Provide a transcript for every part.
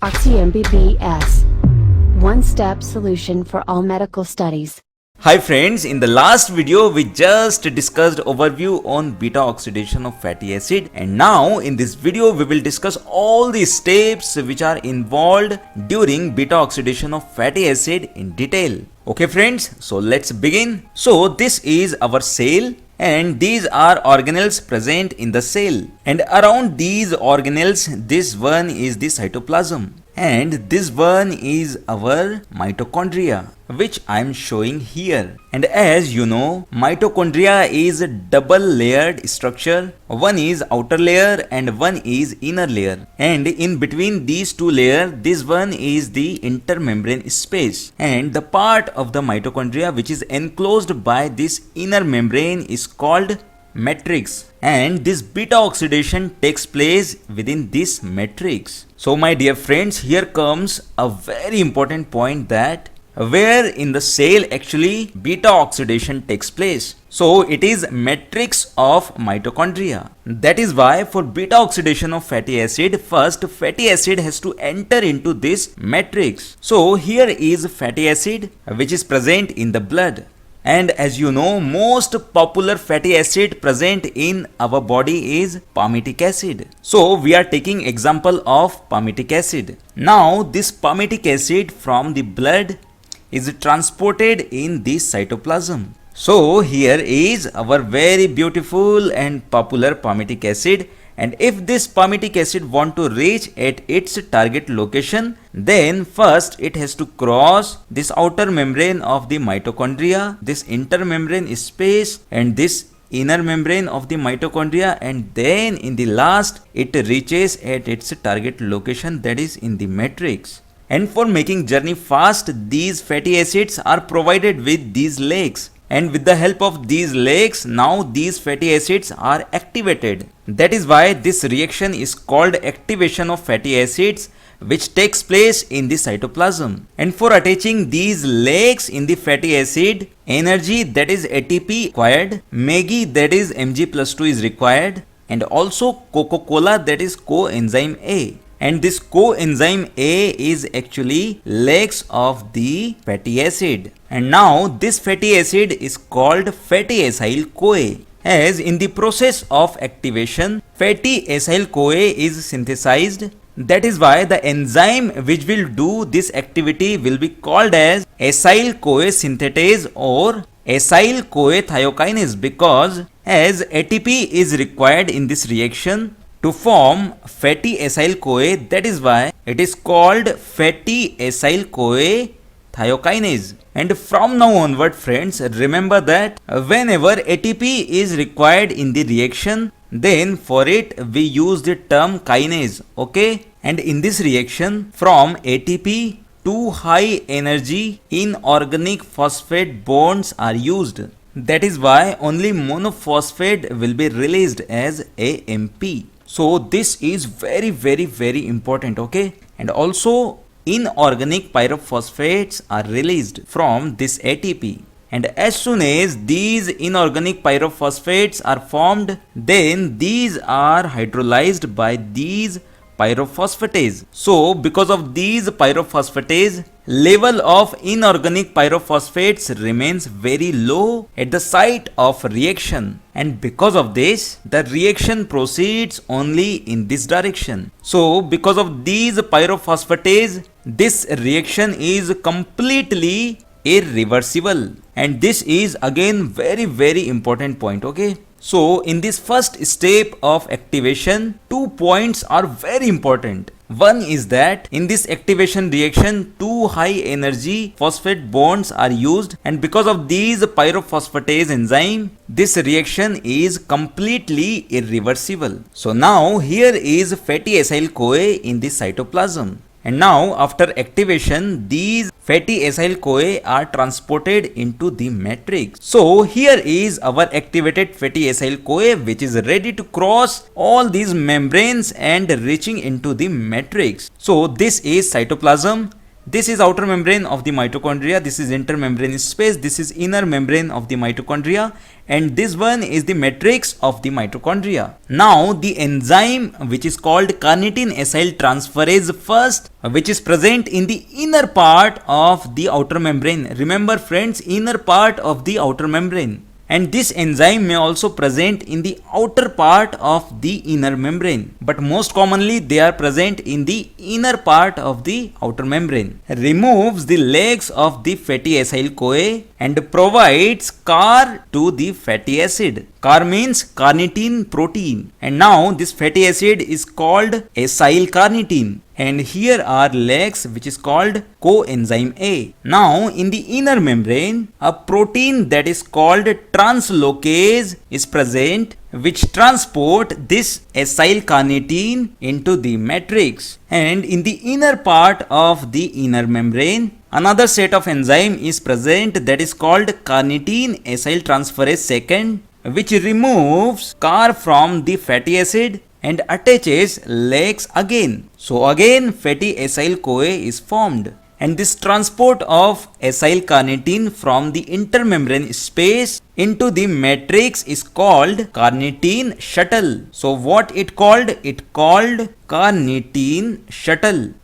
OxyMBBS. One-step solution for all medical studies. Hi friends, in the last video we just discussed overview on beta oxidation of fatty acid, and now in this video we will discuss all the steps which are involved during beta oxidation of fatty acid in detail. Okay friends, so let's begin. So this is our cell and these are organelles present in the cell, and around these organelles this one is the cytoplasm and this one is our mitochondria, which I am showing here. And as you know, mitochondria is a double layered structure. One is outer layer and one is inner layer, and in between these two layers this one is the intermembrane space, and the part of the mitochondria which is enclosed by this inner membrane is called matrix, and this beta oxidation takes place within this matrix. So my dear friends, here comes a very important point, that where in the cell actually beta oxidation takes place. So it is matrix of mitochondria. That is why for beta oxidation of fatty acid, first fatty acid has to enter into this matrix. So here is fatty acid which is present in the blood. And as you know, most popular fatty acid present in our body is palmitic acid. So we are taking example of palmitic acid. Now this palmitic acid from the blood is transported in this cytoplasm. So here is our very beautiful and popular palmitic acid, and if this palmitic acid want to reach at its target location, then first it has to cross this outer membrane of the mitochondria, this intermembrane space and this inner membrane of the mitochondria, and then in the last it reaches at its target location, that is in the matrix. And for making journey fast, these fatty acids are provided with these legs, and with the help of these legs now these fatty acids are activated. That is why this reaction is called activation of fatty acids, which takes place in the cytoplasm. And for attaching these legs in the fatty acid, energy, that is ATP, required, Maggi, that is Mg+2 is required, and also Coca-Cola, that is coenzyme A. And this coenzyme A is actually legs of the fatty acid. And now this fatty acid is called fatty acyl CoA, as in the process of activation fatty acyl CoA is synthesized. That is why the enzyme which will do this activity will be called as acyl CoA synthetase or acyl CoA thiokinase, because as ATP is required in this reaction to form fatty acyl CoA, that is why it is called fatty acyl CoA thiokinase. And from now onward friends, remember that whenever ATP is required in the reaction, then for it we use the term kinase, okay? And in this reaction, from ATP to high energy inorganic phosphate bonds are used. That is why only monophosphate will be released as AMP. So this is very important, okay? And also inorganic pyrophosphates are released from this ATP. And as soon as these inorganic pyrophosphates are formed, then these are hydrolyzed by these pyrophosphatase. So because of these pyrophosphatase, level of inorganic pyrophosphates remains very low at the site of reaction, and because of this the reaction proceeds only in this direction. So because of these pyrophosphatase, this reaction is completely irreversible, and this is again very important point, okay? So in this first step of activation, 2 points are very important. One is that in this activation reaction, 2 high energy phosphate bonds are used, and because of these pyrophosphatase enzyme, this reaction is completely irreversible. So now here is fatty acyl CoA in the cytoplasm. And now after activation, these fatty acyl CoA are transported into the matrix. So here is our activated fatty acyl CoA, which is ready to cross all these membranes and reaching into the matrix. So this is cytoplasm. This is outer membrane of the mitochondria, this is intermembrane space, this is inner membrane of the mitochondria, and this one is the matrix of the mitochondria. Now the enzyme which is called carnitine acyl transferase first, which is present in the inner part of the outer membrane. Remember friends, inner part of the outer membrane. And this enzyme may also present in the outer part of the inner membrane, but most commonly they are present in the inner part of the outer membrane. Removes the legs of the fatty acyl CoA and provides CAR to the fatty acid. CAR means carnitine protein, and now this fatty acid is called acyl carnitine, and here are legs which is called coenzyme A. Now in the inner membrane, a protein that is called translocase is present, which transport this acyl carnitine into the matrix. And in the inner part of the inner membrane, another set of enzyme is present that is called carnitine acyl transferase second, which removes CAR from the fatty acid and attaches legs again. So again fatty acyl CoA is formed, and this transport of acyl carnitine from the intermembrane space into the matrix is called carnitine shuttle. So what it called? It called carnitine shuttle.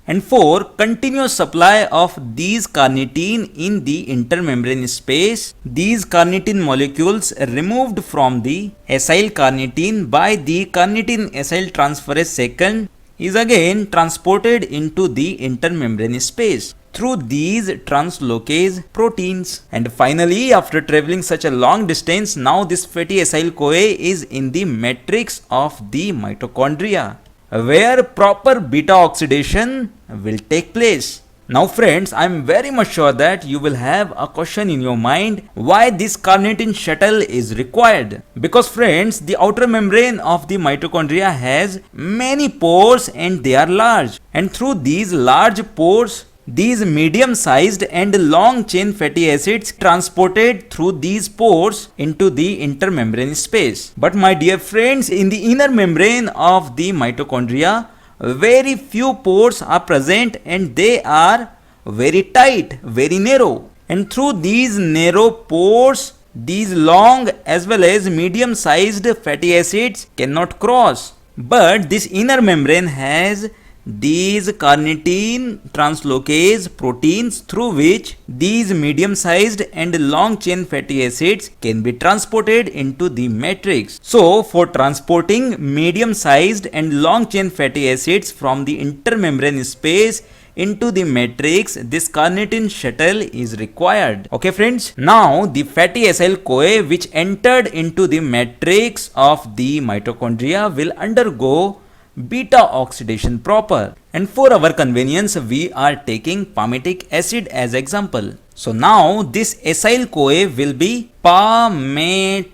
And for continuous supply of these carnitine in the intermembrane space, these carnitine molecules removed from the acyl carnitine by the carnitine acyl transferase second is again transported into the intermembrane space through these translocase proteins. And finally, after traveling such a long distance, now this fatty acyl CoA is in the matrix of the mitochondria, where proper beta oxidation will take place. Now friends, I am very much sure that you will have a question in your mind why this carnitine shuttle is required. Because friends, the outer membrane of the mitochondria has many pores and they are large. And through these large pores, these medium-sized and long-chain fatty acids transported through these pores into the intermembrane space. But my dear friends, in the inner membrane of the mitochondria, very few pores are present and they are very tight, very narrow. And through these narrow pores, these long as well as medium-sized fatty acids cannot cross. But this inner membrane has these carnitine translocase proteins through which these medium-sized and long-chain fatty acids can be transported into the matrix. So, for transporting medium-sized and long-chain fatty acids from the intermembrane space into the matrix, this carnitine shuttle is required. Okay friends, now the fatty acyl CoA which entered into the matrix of the mitochondria will undergo beta oxidation proper, and for our convenience we are taking palmitic acid as example. So now this acyl CoA will be palmitoyl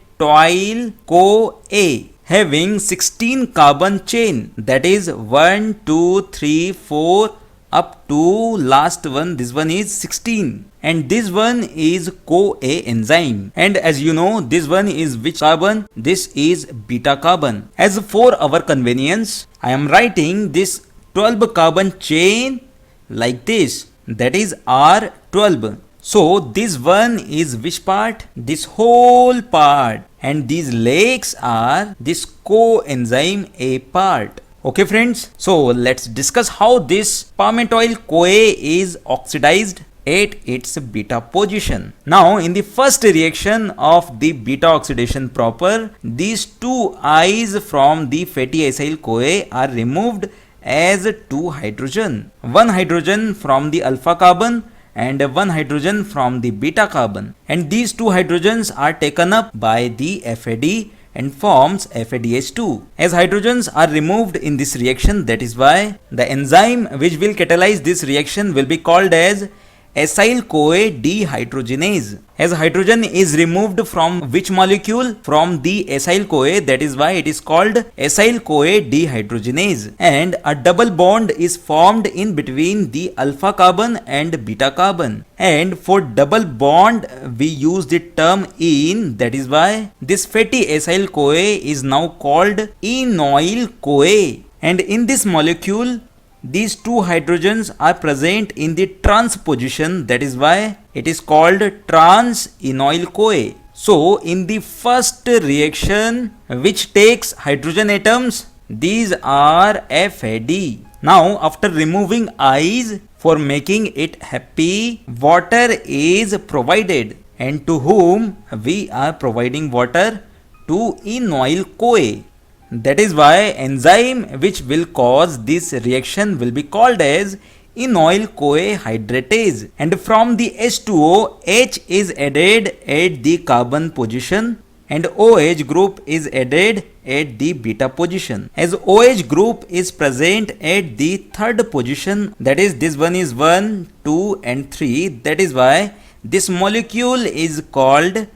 CoA having 16 carbon chain, that is 1 2 3 4 up to last one, this one is 16, and this one is CoA enzyme. And as you know, this one is which carbon? This is beta carbon. As for our convenience, I am writing this 12 carbon chain like this, that is R12. So this one is which part? This whole part, and these legs are this coenzyme A part. Okay friends, so let's discuss how this palmitoyl CoA is oxidized at its beta position. Now in the first reaction of the beta oxidation proper, these two I's from the fatty acyl CoA are removed as two hydrogen. One hydrogen from the alpha carbon and one hydrogen from the beta carbon. And these two hydrogens are taken up by the FAD and forms FADH2. As hydrogens are removed in this reaction, that is why the enzyme which will catalyze this reaction will be called as acyl CoA dehydrogenase. As hydrogen is removed from which molecule? From the acyl CoA, that is why it is called acyl CoA dehydrogenase. And a double bond is formed in between the alpha carbon and beta carbon. And for double bond, we use the term ene, that is why this fatty acyl CoA is now called enoyl CoA. And in this molecule, these two hydrogens are present in the trans position, that is why it is called trans-enoyl-CoA. So in the first reaction which takes hydrogen atoms, these are FAD. Now after removing I's for making it happy, water is provided, and to whom we are providing water? To enoyl-CoA. That is why enzyme which will cause this reaction will be called as enoyl-CoA hydratase, and from the H2O, H is added at the carbon position and OH group is added at the beta position. As OH group is present at the third position, that is this one is 1, 2 and 3, that is why this molecule is called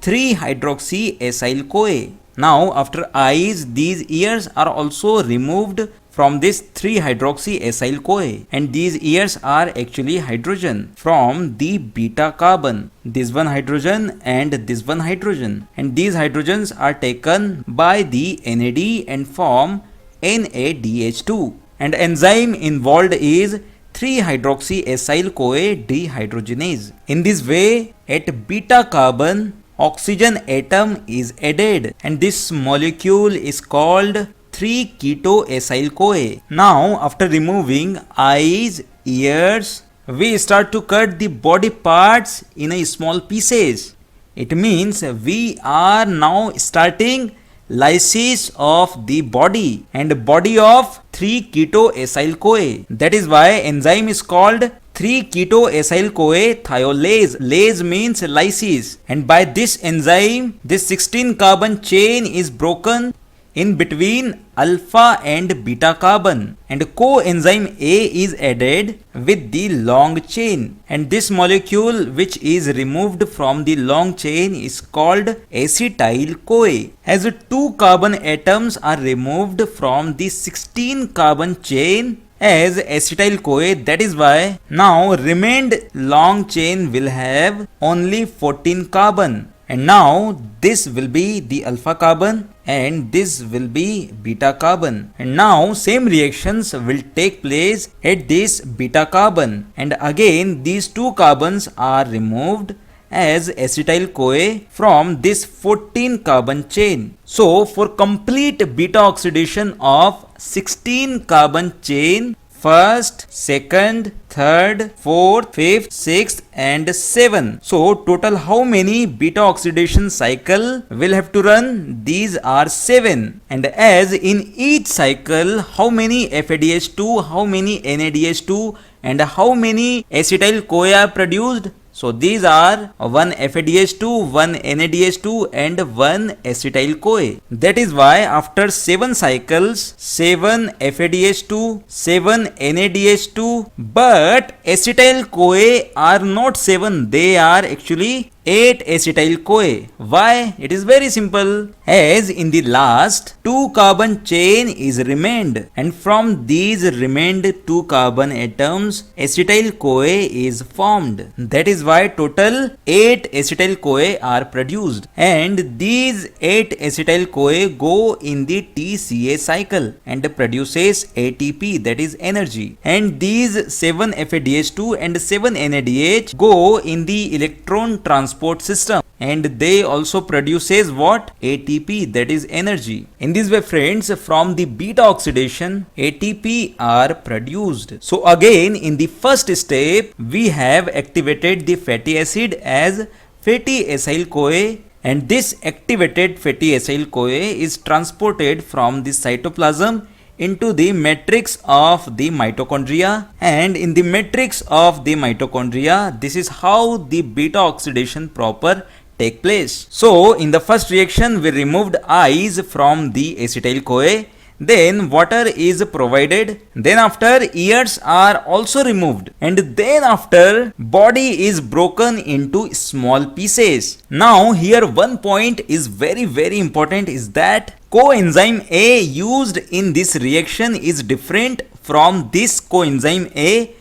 3-hydroxy-acyl-CoA. Now after I's, these ears are also removed from this 3-hydroxy-acyl-CoA, and these ears are actually hydrogen from the beta carbon, this one hydrogen and this one hydrogen, and these hydrogens are taken by the NAD and form NADH2, and enzyme involved is 3-hydroxy-acyl-CoA dehydrogenase. In this way, at beta carbon, oxygen atom is added and this molecule is called 3-keto-acyl-CoA. Now after removing eyes, ears, we start to cut the body parts in a small pieces. It means we are now starting lysis of the body and body of 3-keto-acyl-CoA. That is why enzyme is called 3-keto-acyl-CoA thiolase. Lase means lysis, and by this enzyme this 16 carbon chain is broken in between alpha and beta carbon, and coenzyme A is added with the long chain, and this molecule which is removed from the long chain is called acetyl-CoA. As 2 carbon atoms are removed from the 16 carbon chain as acetyl-CoA, that is why now remained long chain will have only 14 carbon, and now this will be the alpha carbon and this will be beta carbon, and now same reactions will take place at this beta carbon, and again these 2 carbons are removed as acetyl-CoA from this 14 carbon chain. So for complete beta oxidation of 16 carbon chain, first, second, third, fourth, fifth, sixth and 7. So total how many beta oxidation cycle will have to run? These are 7. And as in each cycle, how many FADH2, how many NADH2 and how many acetyl-CoA are produced? So these are 1 FADH2, 1 NADH2 and 1 acetyl-CoA. That is why after 7 cycles, 7 FADH2, 7 NADH2, but acetyl-CoA are not 7, they are actually 8 acetyl-CoA. Why? It is very simple. As in the last 2 carbon chain is remained, and from these remained 2 carbon atoms acetyl-CoA is formed. That is why total 8 acetyl-CoA are produced, and these 8 acetyl-CoA go in the TCA cycle and produces ATP, that is energy, and these 7 FADH2 and 7 NADH go in the electron transport system and they also produces what? ATP, that is energy. In this way friends, from the beta oxidation ATP are produced. So again in the first step we have activated the fatty acid as fatty acyl-CoA, and this activated fatty acyl-CoA is transported from the cytoplasm into the matrix of the mitochondria, and in the matrix of the mitochondria this is how the beta oxidation proper take place. So in the first reaction we removed I's from the acetyl-CoA, then water is provided, then after ears are also removed, and then after body is broken into small pieces. Now here one point is very important, is that coenzyme A used in this reaction is different from this coenzyme A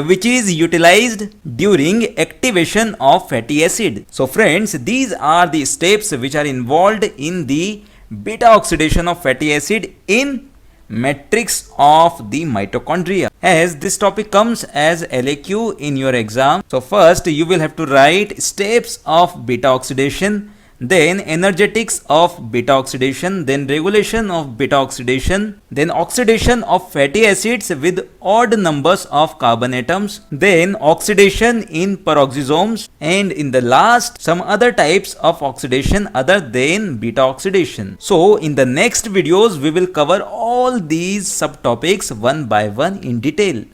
which is utilized during activation of fatty acid. So friends, these are the steps which are involved in the beta oxidation of fatty acid in matrix of the mitochondria. as this topic comes as LAQ in your exam. So first you will have to write steps of beta oxidation, then energetics of beta oxidation, then regulation of beta oxidation, then oxidation of fatty acids with odd numbers of carbon atoms, then oxidation in peroxisomes, and in the last some other types of oxidation other than beta oxidation. So in the next videos we will cover all these subtopics one by one in detail.